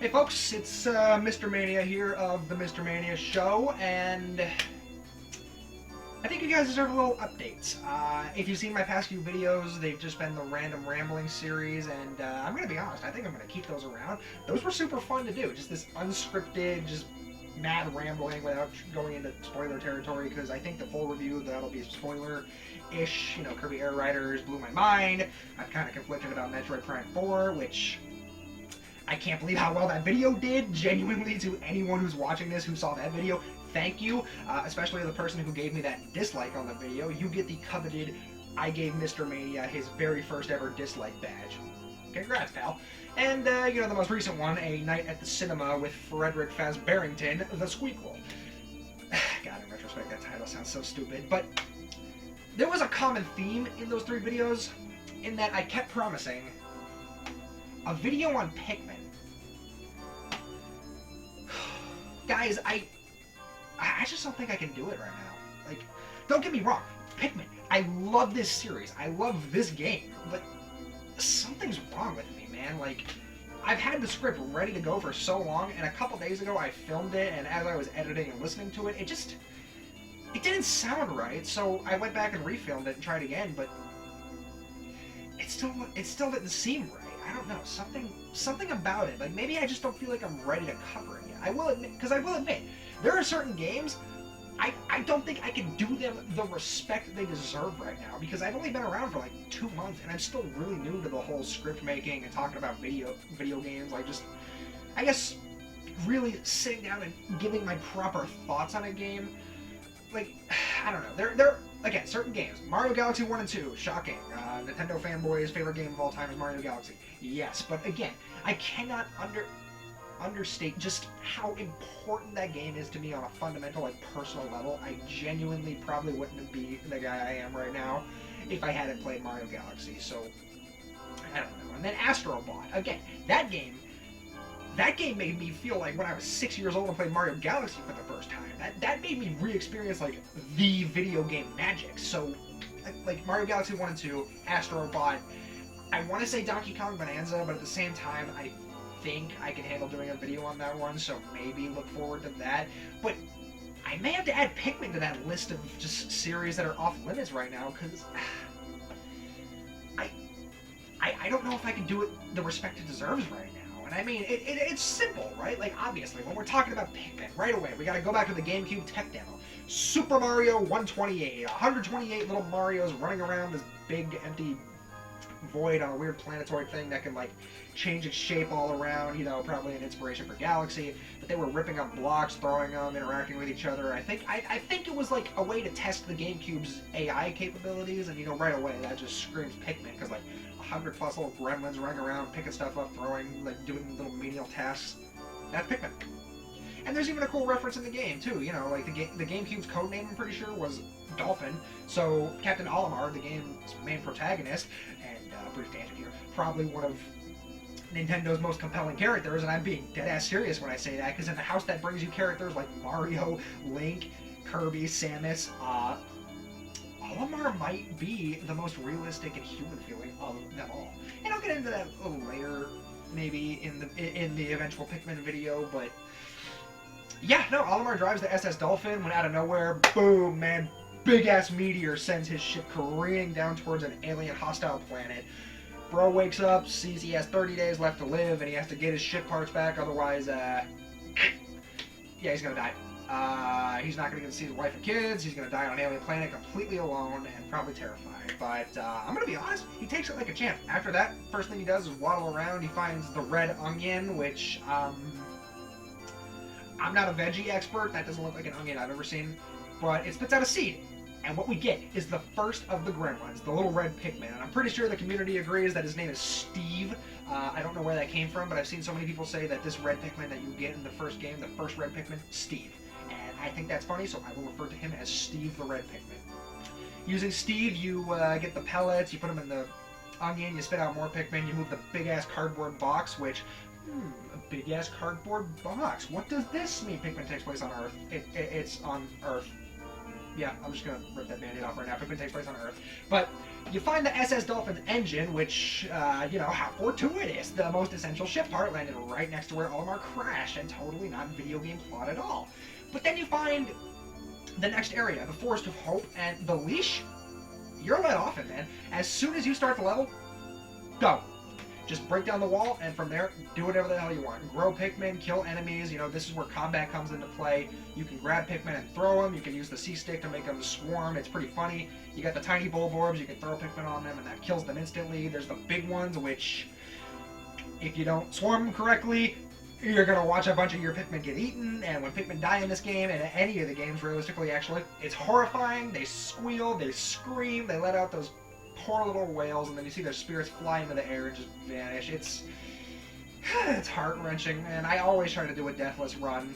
Hey folks, it's Mr. Mania here of the Mr. Mania Show, and I think you guys deserve a little update. If you've seen my past few videos, they've just been the random rambling series, and I'm going to be honest, I think I'm going to keep those around. Those were super fun to do, just this unscripted, just mad rambling without going into spoiler territory, because I think the full review, that'll be spoiler-ish. You know, Kirby Air Riders blew my mind. I'm kind of conflicted about Metroid Prime 4, which I can't believe how well that video did. Genuinely, to anyone who's watching this who saw that video, thank you. Especially the person who gave me that dislike on the video. You get the coveted, I gave Mr. Mania his very first ever dislike badge. Congrats, pal. And, you know, the most recent one, A Night at the Cinema with Frederick Fazbarrington, the Squeakquel. God, in retrospect, that title sounds so stupid. But there was a common theme in those three videos, in that I kept promising a video on Pikmin. Guys, I just don't think I can do it right now. Like, don't get me wrong, Pikmin, I love this series, I love this game, but something's wrong with me, man. Like, I've had the script ready to go for so long, and a couple days ago I filmed it, and as I was editing and listening to it, it didn't sound right, so I went back and refilmed it and tried again, but it still didn't seem right. I don't know, something about it. Like, maybe I just don't feel like I'm ready to cover it yet. I will admit, there are certain games I don't think I can do them the respect they deserve right now, because I've only been around for like 2 months and I'm still really new to the whole script making and talking about video games. Like, just, I guess, really sitting down and giving my proper thoughts on a game. Like, I don't know. Again, certain games. Mario Galaxy 1 and 2, shocking. Nintendo fanboys' favorite game of all time is Mario Galaxy. Yes, but again, I cannot understate just how important that game is to me on a fundamental, like, personal level. I genuinely probably wouldn't be the guy I am right now if I hadn't played Mario Galaxy, so I don't know. And then Astro Bot. Again, that game made me feel like when I was 6 years old and played Mario Galaxy for the first time. That made me re-experience, like, the video game magic. So, like, Mario Galaxy 1 and 2, Astro Bot, I want to say Donkey Kong Bonanza, but at the same time, I think I can handle doing a video on that one, so maybe look forward to that. But I may have to add Pikmin to that list of just series that are off limits right now, because I don't know if I can do it the respect it deserves right now. And I mean, it's simple, right? Like, obviously, when we're talking about Pikmin, right away, we gotta go back to the GameCube tech demo. Super Mario 128, 128 little Marios running around this big, empty void on a weird planetoid thing that can, like, change its shape all around, you know, probably an inspiration for Galaxy. But they were ripping up blocks, throwing them, interacting with each other. I think it was, like, a way to test the GameCube's AI capabilities, and, you know, right away, that just screams Pikmin, because, like, 100+ little gremlins running around, picking stuff up, throwing, like, doing little menial tasks. That's Pikmin. And there's even a cool reference in the game, too. You know, like, the GameCube's codename, I'm pretty sure, was Dolphin. So Captain Olimar, the game's main protagonist, and brief tangent here, probably one of Nintendo's most compelling characters, and I'm being dead-ass serious when I say that, because in the house that brings you characters like Mario, Link, Kirby, Samus, Olimar might be the most realistic and human feeling of them all. And I'll get into that a little later, maybe in the eventual Pikmin video, but yeah, no, Olimar drives the SS Dolphin when out of nowhere, boom, man, big-ass meteor sends his ship careening down towards an alien hostile planet. Bro wakes up, sees he has 30 days left to live, and he has to get his ship parts back, otherwise, yeah, he's gonna die. He's not gonna get to see his wife and kids, he's gonna die on an alien planet completely alone and probably terrified. But, I'm gonna be honest, he takes it like a champ. After that, first thing he does is waddle around, he finds the red onion, which, I'm not a veggie expert, that doesn't look like an onion I've ever seen, but it spits out a seed. And what we get is the first of the gremlins, the little red Pikmin. And I'm pretty sure the community agrees that his name is Steve. I don't know where that came from, but I've seen so many people say that this red Pikmin that you get in the first game, the first red Pikmin, Steve. And I think that's funny, so I will refer to him as Steve the Red Pikmin. Using Steve, you get the pellets, you put them in the onion, you spit out more Pikmin, you move the big-ass cardboard box, which, a big-ass cardboard box. What does this mean? Pikmin takes place on Earth. It's on Earth. Yeah, I'm just gonna rip that band-aid off right now. Pikmin takes place on Earth. But you find the SS Dolphin's engine, which, how fortuitous. The most essential ship part landed right next to where Olimar crashed, and totally not video game plot at all. But then you find the next area, the Forest of Hope, and the leash. You're let off it, man. As soon as you start the level, go. Just break down the wall, and from there, do whatever the hell you want. Grow Pikmin, kill enemies. This is where combat comes into play. You can grab Pikmin and throw them. You can use the C-stick to make them swarm. It's pretty funny. You got the tiny Bulborbs. You can throw Pikmin on them, and that kills them instantly. There's the big ones, which, if you don't swarm them correctly, you're going to watch a bunch of your Pikmin get eaten. And when Pikmin die in this game, and any of the games, realistically, actually, it's horrifying. They squeal, they scream, they let out those poor little whales, and then you see their spirits fly into the air and just vanish. It's heart-wrenching, and I always try to do a deathless run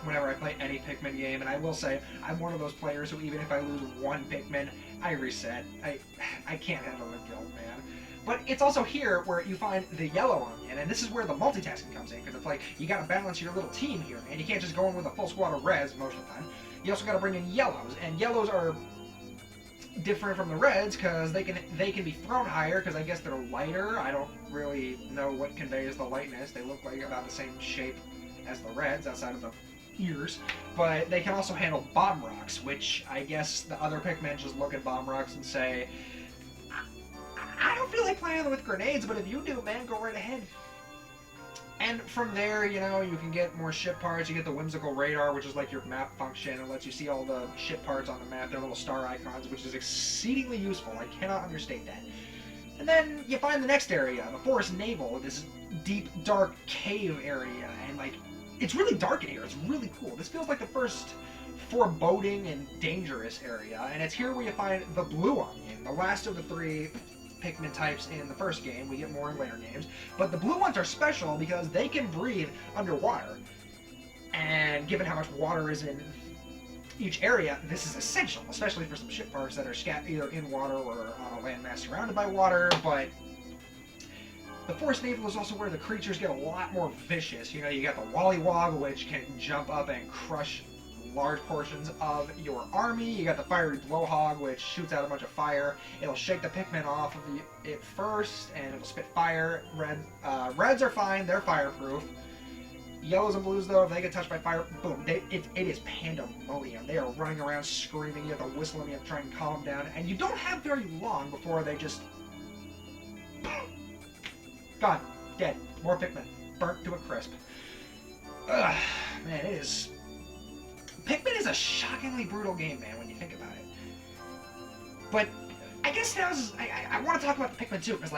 whenever I play any Pikmin game, and I will say, I'm one of those players who, even if I lose one Pikmin, I reset. I can't handle the guilt, man. But it's also here where you find the yellow onion, and this is where the multitasking comes in, because it's like, you gotta balance your little team here, man. You can't just go in with a full squad of reds most of the time. You also gotta bring in yellows, and yellows are different from the reds because they can be thrown higher because I guess they're lighter. I don't really know what conveys the lightness. They look like about the same shape as the reds outside of the ears, but they can also handle bomb rocks, which I guess the other Pikmin just look at bomb rocks and say, I don't feel like playing with grenades, but if you do, man, go right ahead. And from there, you can get more ship parts. You get the whimsical radar, which is like your map function. It lets you see all the ship parts on the map. They're little star icons, which is exceedingly useful. I cannot understate that. And then you find the next area, the Forest Navel, this deep, dark cave area. And, it's really dark in here. It's really cool. This feels like the first foreboding and dangerous area. And it's here where you find the Blue Onion, the last of the three Pikmin types in the first game. We get more in later games. But the blue ones are special because they can breathe underwater. And given how much water is in each area, this is essential, especially for some ship parts that are either in water or on a landmass surrounded by water. But the Forest Navel is also where the creatures get a lot more vicious. You got the Wollywog, which can jump up and crush large portions of your army. You got the Fiery Blowhog, which shoots out a bunch of fire. It'll shake the Pikmin off of it first, and it'll spit fire. Reds are fine, they're fireproof. Yellows and blues, though, if they get touched by fire, boom, it is pandemonium. They are running around screaming. You have to whistle them, you have to try and calm them down, and you don't have very long before they just... gone. Dead. More Pikmin. Burnt to a crisp. Ugh, man, it is... Pikmin is a shockingly brutal game, man, when you think about it. But I guess I want to talk about the Pikmin too, because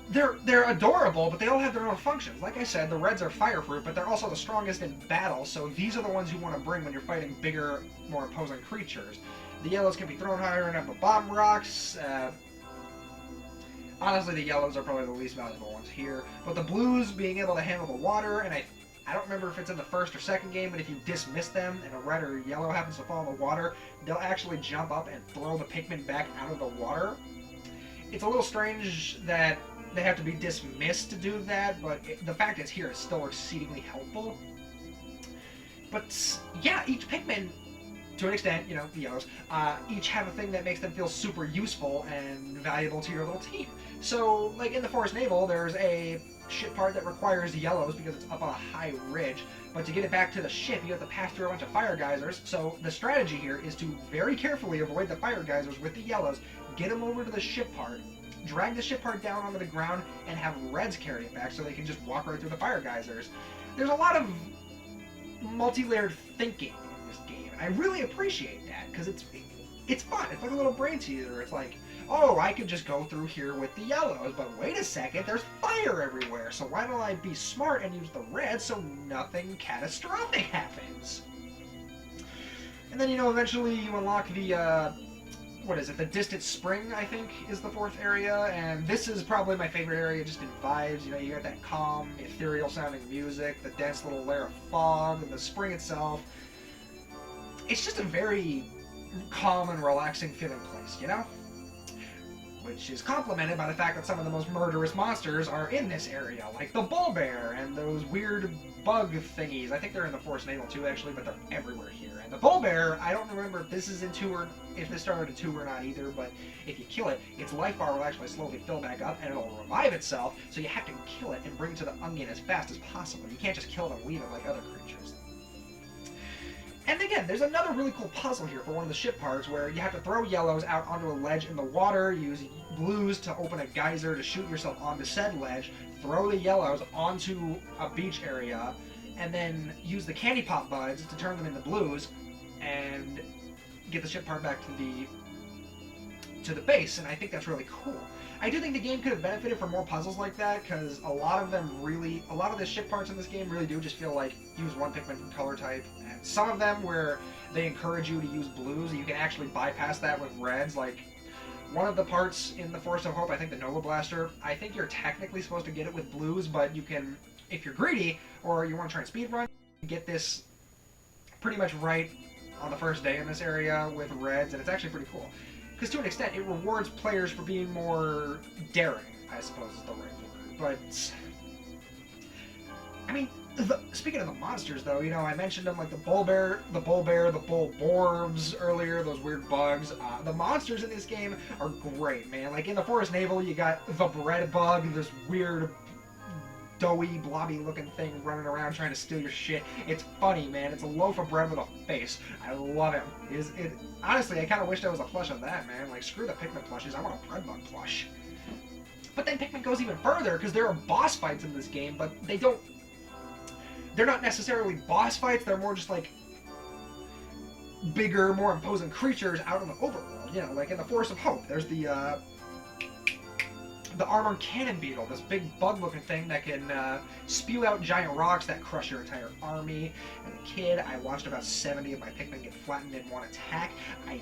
they're adorable, but they all have their own functions. Like I said, the reds are fireproof, but they're also the strongest in battle, so these are the ones you want to bring when you're fighting bigger, more imposing creatures. The yellows can be thrown higher and have the bomb rocks. Honestly, the yellows are probably the least valuable ones here, but the blues being able to handle the water, and I don't remember if it's in the first or second game, but if you dismiss them and a red or yellow happens to fall in the water, they'll actually jump up and throw the Pikmin back out of the water. It's a little strange that they have to be dismissed to do that, but the fact is here is still exceedingly helpful. But yeah, each Pikmin, to an extent, the yellows, each have a thing that makes them feel super useful and valuable to your little team. So, like in the Forest Navel, there's a ship part that requires yellows because it's up on a high ridge, but to get it back to the ship you have to pass through a bunch of fire geysers. So the strategy here is to very carefully avoid the fire geysers with the yellows, get them over to the ship part, drag the ship part down onto the ground, and have reds carry it back so they can just walk right through the fire geysers. There's a lot of multi-layered thinking in this game, and I really appreciate that because it's fun. It's like a little brain teaser. It's like, oh, I could just go through here with the yellows, but wait a second, there's fire everywhere, so why don't I be smart and use the red so nothing catastrophic happens? And then, eventually you unlock the, the Distant Spring, I think, is the fourth area, and this is probably my favorite area just in vibes. You got that calm, ethereal-sounding music, the dense little layer of fog, and the spring itself. It's just a very calm and relaxing feeling place, which is complemented by the fact that some of the most murderous monsters are in this area, like the bull bear and those weird bug thingies. I think they're in the Forest Naval too, actually, but they're everywhere here. And the bull bear, I don't remember if this is in 2 or if this started in 2 or not either, but if you kill it, its life bar will actually slowly fill back up and it'll revive itself, so you have to kill it and bring it to the onion as fast as possible. You can't just kill it and leave it like other creatures. And again, there's another really cool puzzle here for one of the ship parts where you have to throw yellows out onto a ledge in the water, use blues to open a geyser to shoot yourself onto said ledge, throw the yellows onto a beach area, and then use the candy pop buds to turn them into blues and get the ship part back to the base, and I think that's really cool. I do think the game could have benefited from more puzzles like that, because a lot of the ship parts in this game really do just feel like use one Pikmin color type, and some of them where they encourage you to use blues, you can actually bypass that with reds, like one of the parts in the Forest of Hope, I think the Nova Blaster, I think you're technically supposed to get it with blues, but you can, if you're greedy, or you want to try and speedrun, get this pretty much right on the first day in this area with reds, and it's actually pretty cool. Because to an extent, it rewards players for being more daring, I suppose is the right word. But, I mean, speaking of the monsters, though, you know, I mentioned them like the bull bear, the bull borbs earlier, those weird bugs. The monsters in this game are great, man. Like in the Forest Naval, you got the bread bug, this weird doughy, blobby-looking thing running around trying to steal your shit. It's funny, man. It's a loaf of bread with a face. I love him. Honestly, I kind of wish there was a plush of that, man. Like, screw the Pikmin plushes. I want a bread bug plush. But then Pikmin goes even further, because there are boss fights in this game, but they're not necessarily boss fights. They're more just, like, bigger, more imposing creatures out in the overworld. You know, like in the Forest of Hope, there's the armored cannon beetle, this big bug-looking thing that can spew out giant rocks that crush your entire army. As a kid, I watched about 70 of my Pikmin get flattened in one attack. I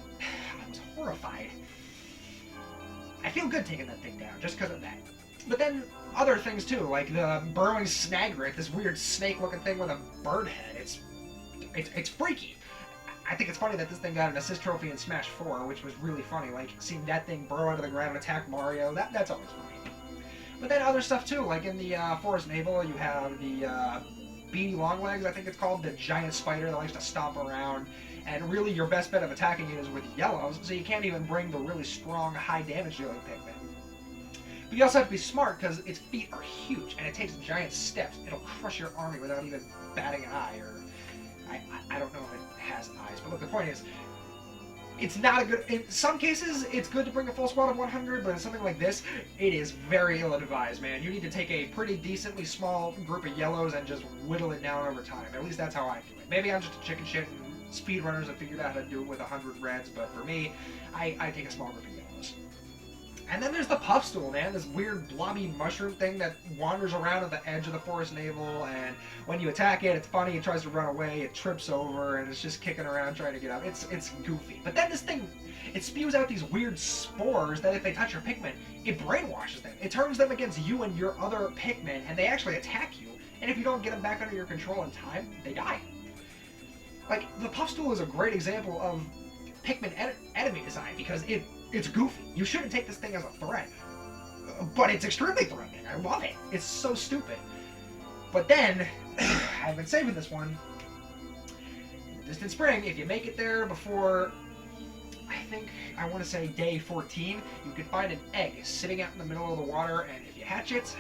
was horrified. I feel good taking that thing down, just because of that. But then, other things too, like the burrowing snagrit, this weird snake-looking thing with a bird head. It's freaky. I think it's funny that this thing got an assist trophy in Smash 4, which was really funny. Like, seeing that thing burrow out of the ground and attack Mario, that's always funny. But then other stuff, too. Like, in the Forest Naval, you have the Beady Longlegs, I think it's called, the giant spider that likes to stomp around. And really, your best bet of attacking it is with yellows, so you can't even bring the really strong, high-damage-dealing Pikmin. But you also have to be smart, because its feet are huge, and it takes giant steps. It'll crush your army without even batting an eye, or... I don't know if it has eyes, but look, the point is, it's not a good... In some cases, it's good to bring a full squad of 100, but in something like this, it is very ill-advised, man. You need to take a pretty decently small group of yellows and just whittle it down over time. At least that's how I do it. Maybe I'm just a chicken shit, and speedrunners have figured out how to do it with 100 reds, but for me, I take a small group of yellows. And then there's the Puffstool, man, this weird blobby mushroom thing that wanders around at the edge of the Forest Naval, and when you attack it, it's funny, it tries to run away, it trips over, and it's just kicking around trying to get up. It's goofy. But then this thing, it spews out these weird spores that if they touch your Pikmin, it brainwashes them. It turns them against you and your other Pikmin, and they actually attack you, and if you don't get them back under your control in time, they die. Like, the Puffstool is a great example of Pikmin enemy design, because it's goofy. You shouldn't take this thing as a threat. But it's extremely threatening. I love it. It's so stupid. But then, I've been saving this one. In the distant spring, if you make it there before, I want to say day 14, you can find an egg sitting out in the middle of the water, and if you hatch it,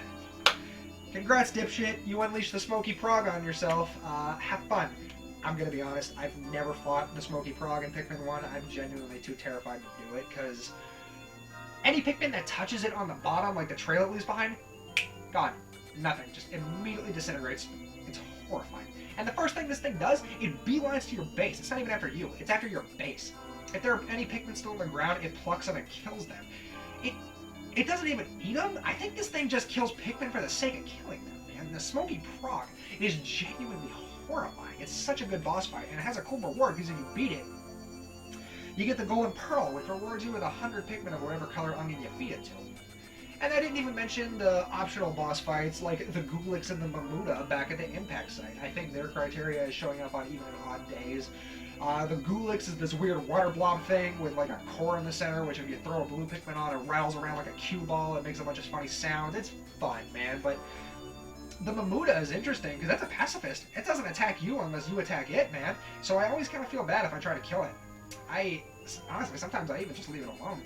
congrats, dipshit. You unleash the Smoky Prog on yourself. Have fun. I'm going to be honest, I've never fought the Smoky Prog in Pikmin 1. I'm genuinely too terrified to do it, because any Pikmin that touches it on the bottom, like the trail it leaves behind, gone. Nothing. Just immediately disintegrates. It's horrifying. And the first thing this thing does, it beelines to your base. It's not even after you. It's after your base. If there are any Pikmin still on the ground, it plucks them and kills them. It doesn't even eat them. I think this thing just kills Pikmin for the sake of killing them, man. The Smoky Prog is genuinely horrifying. It's such a good boss fight, and it has a cool reward, because if you beat it, you get the Golden Pearl, which rewards you with 100 Pikmin of whatever color onion you feed it to. And I didn't even mention the optional boss fights, like the Goolix and the Mamuda back at the Impact site. I think their criteria is showing up on even and odd days. The Goolix is this weird water blob thing with like a core in the center, which if you throw a blue Pikmin on, it rattles around like a cue ball. It makes a bunch of funny sounds. It's fun, man, but the Mamuda is interesting because that's a pacifist. It doesn't attack you unless you attack it, man. So I always kind of feel bad if I try to kill it. Honestly, sometimes I even just leave it alone.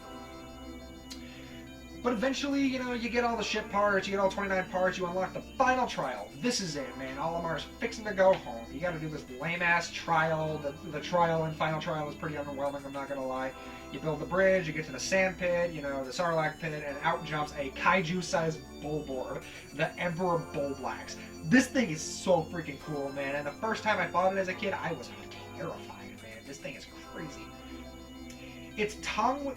But eventually, you know, you get all the ship parts, you get all 29 parts, you unlock the final trial. This is it, man. Olimar's fixing to go home. You gotta do this lame-ass trial. The trial and final trial is pretty underwhelming, I'm not gonna lie. You build the bridge, you get to the sand pit, you know, the Sarlacc pit, and out jumps a kaiju-sized bullboard, the Emperor Bullblax. This thing is so freaking cool, man, and the first time I fought it as a kid, I was terrified, man. This thing is crazy. Its tongue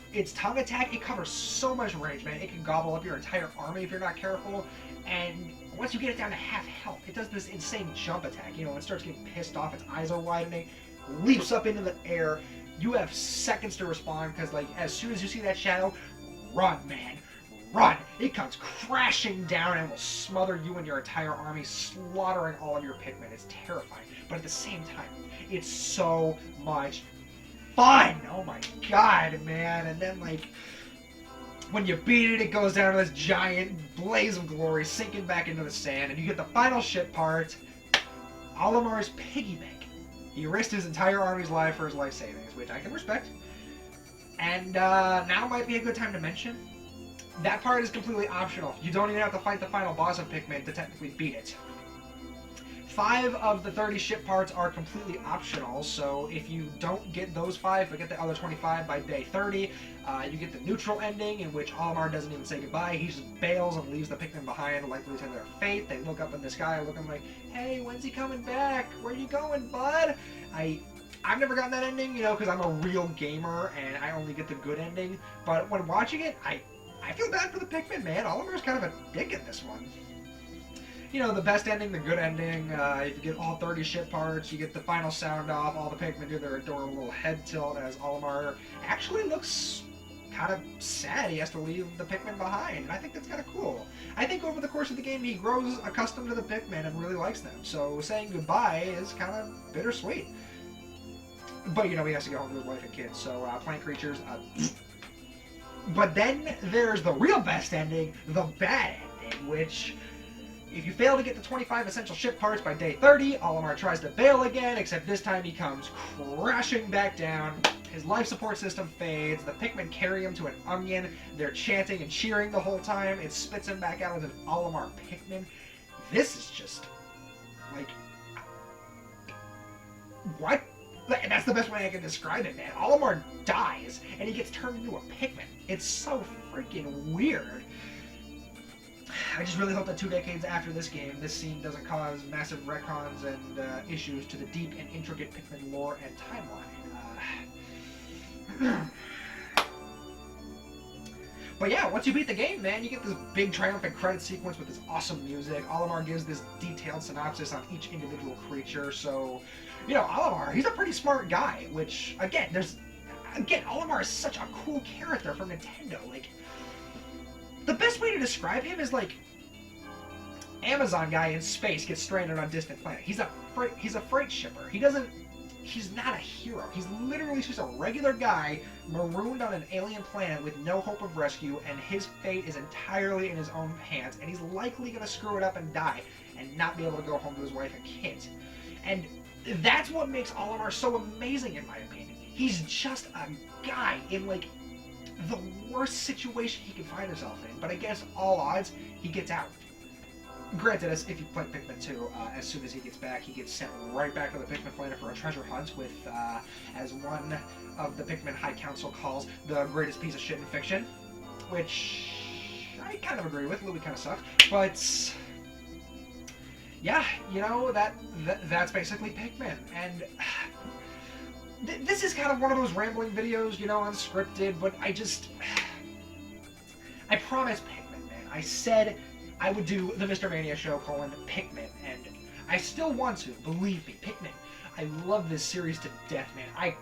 attack, it covers so much range, man. It can gobble up your entire army if you're not careful. And once you get it down to half health, it does this insane jump attack. You know, it starts getting pissed off, its eyes are widening, leaps up into the air. You have seconds to respond because, like, as soon as you see that shadow, run, man. Run! It comes crashing down and will smother you and your entire army, slaughtering all of your Pikmin. It's terrifying. But at the same time, it's so much fun! Oh my god, man. And then, like, when you beat it, it goes down to this giant blaze of glory, sinking back into the sand, and you get the final ship part, Olimar's piggy bank. He risked his entire army's life for his life savings, which I can respect. And now might be a good time to mention, that part is completely optional. You don't even have to fight the final boss of Pikmin to technically beat it. 5 of the 30 ship parts are completely optional, so if you don't get those 5, but get the other 25 by day 30, you get the neutral ending, in which Olimar doesn't even say goodbye. He just bails and leaves the Pikmin behind, likely to their fate. They look up in the sky, looking like, hey, when's he coming back? Where you going, bud? I've never gotten that ending, you know, because I'm a real gamer, and I only get the good ending. But when watching it, I feel bad for the Pikmin, man. Olimar's kind of a dick in this one. You know, the best ending, the good ending, if you get all 30 ship parts, you get the final sound off, all the Pikmin do their adorable little head tilt as Olimar actually looks kind of sad he has to leave the Pikmin behind, and I think that's kind of cool. I think over the course of the game he grows accustomed to the Pikmin and really likes them, so saying goodbye is kind of bittersweet. But, you know, he has to go home to his wife and kids, so plant creatures, But then there's the real best ending, the bad ending, which, if you fail to get the 25 essential ship parts by day 30, Olimar tries to bail again, except this time he comes crashing back down. His life support system fades, the Pikmin carry him to an onion, they're chanting and cheering the whole time, it spits him back out with an Olimar Pikmin. This is just, like, what? That's the best way I can describe it, man. Olimar dies, and he gets turned into a Pikmin. It's so freaking weird. I just really hope that 2 decades after this game, this scene doesn't cause massive retcons and issues to the deep and intricate Pikmin lore and timeline. But yeah, once you beat the game, man, you get this big triumphant credit sequence with this awesome music. Olimar gives this detailed synopsis on each individual creature, so, you know, Olimar, he's a pretty smart guy, which, again, Olimar is such a cool character from Nintendo. Like, the best way to describe him is like Amazon guy in space gets stranded on a distant planet. He's a freight shipper. He's not a hero. He's literally just a regular guy marooned on an alien planet with no hope of rescue, and his fate is entirely in his own hands, and he's likely going to screw it up and die and not be able to go home to his wife and kids. And that's what makes Olimar so amazing, in my opinion. He's just a guy in, like, the worst situation he can find himself in, but against all odds, he gets out. Granted, if you play Pikmin 2, as soon as he gets back, he gets sent right back to the Pikmin planet for a treasure hunt with, as one of the Pikmin High Council calls, the greatest piece of shit in fiction, which I kind of agree with. Louis kind of sucks, but yeah, you know, that's basically Pikmin, and this is kind of one of those rambling videos, you know, unscripted, but I promised Pikmin, man. I said I would do the Mr. Mania show Pikmin, and I still want to, believe me, Pikmin. I love this series to death, man. I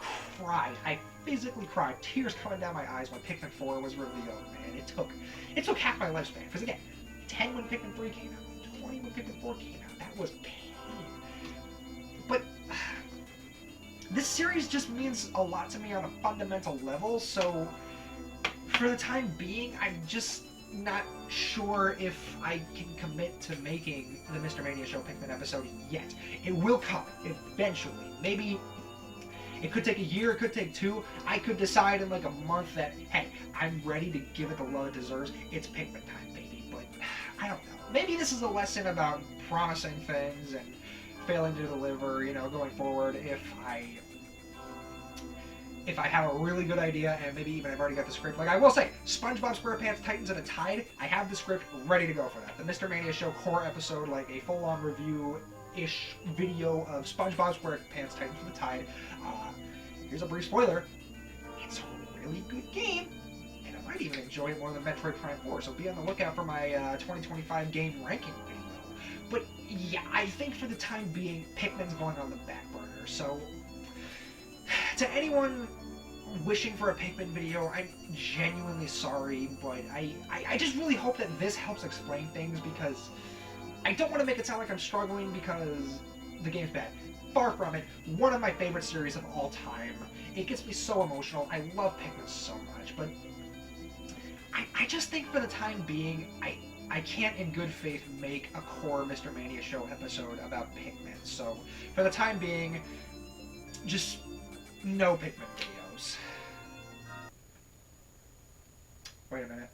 physically cried, tears coming down my eyes when Pikmin 4 was revealed, man. It took half my lifespan, because again, 10 when Pikmin 3 came out, 20 when Pikmin 4 came out, that was pain. But this series just means a lot to me on a fundamental level, so for the time being, not sure if I can commit to making the Mr. Mania Show Pikmin episode yet. It will come eventually. Maybe it could take a year, it could take 2. I could decide in like a month that, hey, I'm ready to give it the love it deserves. It's Pikmin time, baby. But I don't know. Maybe this is a lesson about promising things and failing to deliver, going forward. If I have a really good idea, and maybe even I've already got the script. Like I will say, SpongeBob SquarePants Titans in a Tide, I have the script ready to go for that. The Mr. Mania Show core episode, like a full-on review-ish video of SpongeBob SquarePants Titans in the Tide. Here's a brief spoiler. It's a really good game, and I might even enjoy it more than Metroid Prime 4, so be on the lookout for my 2025 game ranking video. But yeah, I think for the time being, Pikmin's going on the back burner, so to anyone wishing for a Pikmin video, I'm genuinely sorry, but I just really hope that this helps explain things, because I don't want to make it sound like I'm struggling because the game's bad. Far from it. One of my favorite series of all time. It gets me so emotional. I love Pikmin so much, but I just think for the time being, I can't in good faith make a core Mr. Mania Show episode about Pikmin. So for the time being, just no Pikmin videos. Wait a minute.